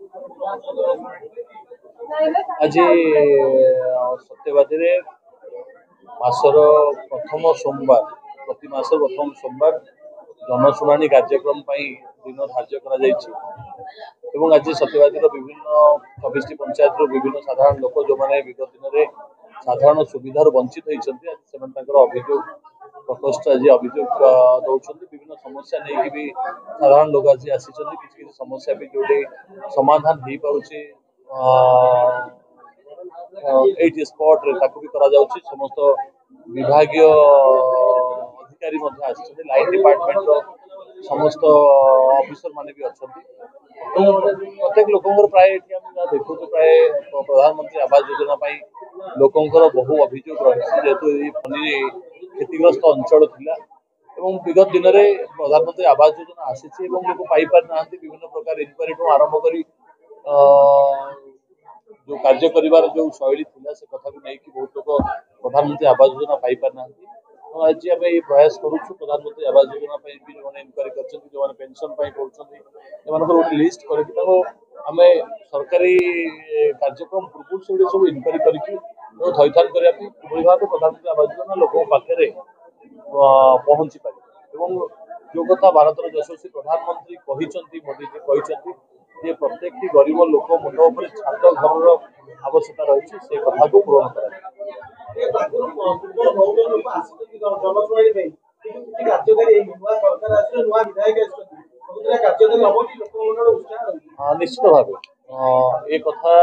आज सत्यवादी मासर प्रथम सोमवार प्रति मास प्रथम सोमवार जनशुणाणी कार्यक्रम दिन धार्य कर आज सत्यवादी विभिन्न 24 पंचायत विभिन्न साधारण लोक जो मैंने विगत दिन में साधारण सुविधार वंचित होती अभियोग प्रकोष्ठ आज अभियोग दौरान विभिन्न समस्या नहीं भी साधारण लोक आज आसी किसी समस्या भी जो समाधान हो पारे ये स्पॉट रे भी करा समस्त विभागीय अधिकारी लाइन डिपार्टमेंट समस्त ऑफिसर माने भी अच्छा तो प्रत्येक लोकंर प्राय देखो प्राय प्रधानमंत्री आवास योजना लोकंर बहु अभियोग रही जेहेतु फनी क्षतिग्रस्त अंचल थिला विगत दिन में प्रधानमंत्री आवास योजना आसी लोक पाइपार ना विभिन्न प्रकार इनक्वारी आरंभ कर जो कार्य कर जो शैली थी से कथा को लेकिन बहुत लोग प्रधानमंत्री आवास योजना पाइपार ना आज आम ये प्रयास करुच्छू प्रधानमंत्री आवास योजना भी जो इनक्वारी कर पेंशन कर गोटे लिस्ट करमें सरकारी कार्यक्रम पूर्व से सब इनक्वारी करके थैथान करने कि भाव प्रधानमंत्री आवास योजना लोक पाखे पहुंची पारे जो कथा भारत यशस्वी प्रधानमंत्री मोदी जी कहते जे प्रत्येक गरीब लोक मुंड उपर छात घर आवश्यकता रही से कथा को पूरण कर निश्चित भाव ये कथा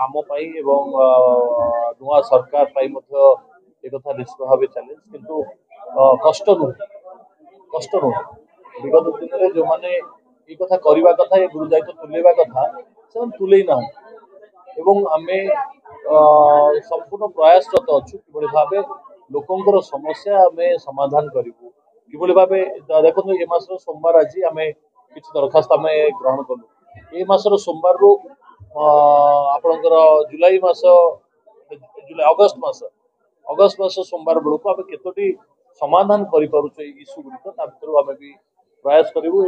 आम नुआ सरकार एक कथा निश्चित भाव चैलेंज किंतु कष्ट नुह विगत दिन में जो मैंने ये कथा करवा कथा ये गुरु दायित्व तुलेवा कथा से तुले ना आम संपूर्ण प्रयासरत अच्छु कि भाव लोकंर समस्या आम समाधान करूँ कि भाव देखो ये मास सोमवार आज आम किसी दरखास्त आम ग्रहण कलु ये मासर सोमवार रु आपणकर जुलाई मास अगस्त मास सोमवार बेलू आम केतोटी समाधान करें इश्यू गुड़िक भर आम भी प्रयास करूँ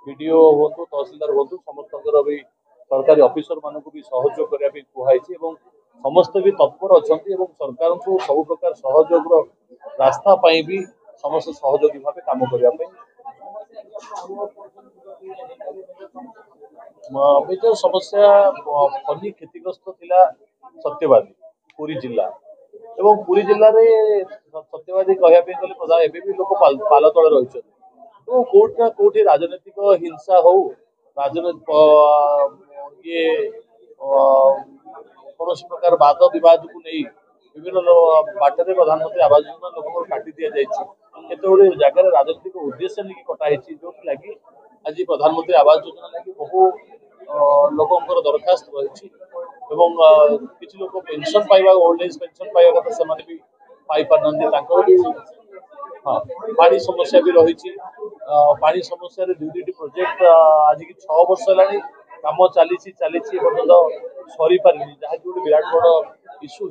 बीडीओ हूँ तहसिलदार हूँ समस्त भी सरकारी ऑफिसर मानक भी सहयोग करने कहुई समस्त भी तत्पर अच्छा सरकार को सब प्रकार सहयोग रास्ता भी समस्त सहयोगी भाव कम करने जो समस्या फनी क्षतिग्रस्त थिला सत्यवादी पुरी जिला एवं पुरी जिले में सत्यवादी कहवाई गले प्रधान एवं भी लोक पाल तले रही तो कोटना कोटी राजनीतिक हिंसा हो राजनीतिक ये कौन प्रकार वाद विवाद को नहीं विभिन्न बाटर प्रधानमंत्री आवास योजना लोक काटी दि जाते जगह राजनीतिक उद्देश्य नहीं कटाई जो लगी आज प्रधानमंत्री आवास योजना लगी बहु लोकंर दरखास्त रही किसी लोग पेंशन पाइबा ओल्ड एज पेंशन पाइबा कथा से पाई पार ना हाँ पानी समस्या भी रही पानी समस्या दुईट प्रोजेक्ट आज की 6 वर्ष है कम चली सरी पारे जहाँ कि गोटे विराट बड़ इश्यू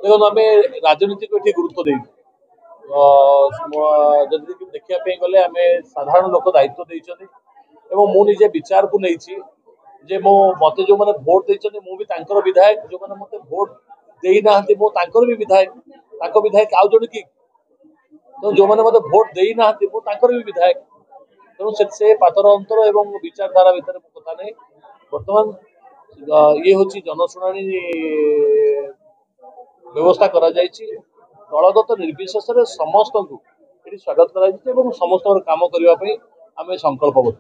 देखो आम राजनीति को ये गुरुत्व दे देखा गले आम साधारण लोक दायित्व देते मुझे विचार को नहीं जे मो मत जो मैंने भोट देते मुझे विधायक जो मैंने मत भोट देना भी विधायक विधायक आउ जन कि तो जो मैंने मत भोट देना भी विधायक तेणु से पातर अंतर एवं विचारधारा भितर कथा नहीं बर्तमान ये हूँ जनशुणाणी व्यवस्था करा दलगत निर्विशेष समस्त को स्वागत कर समस्त काम करने आम संकल्पबद्ध।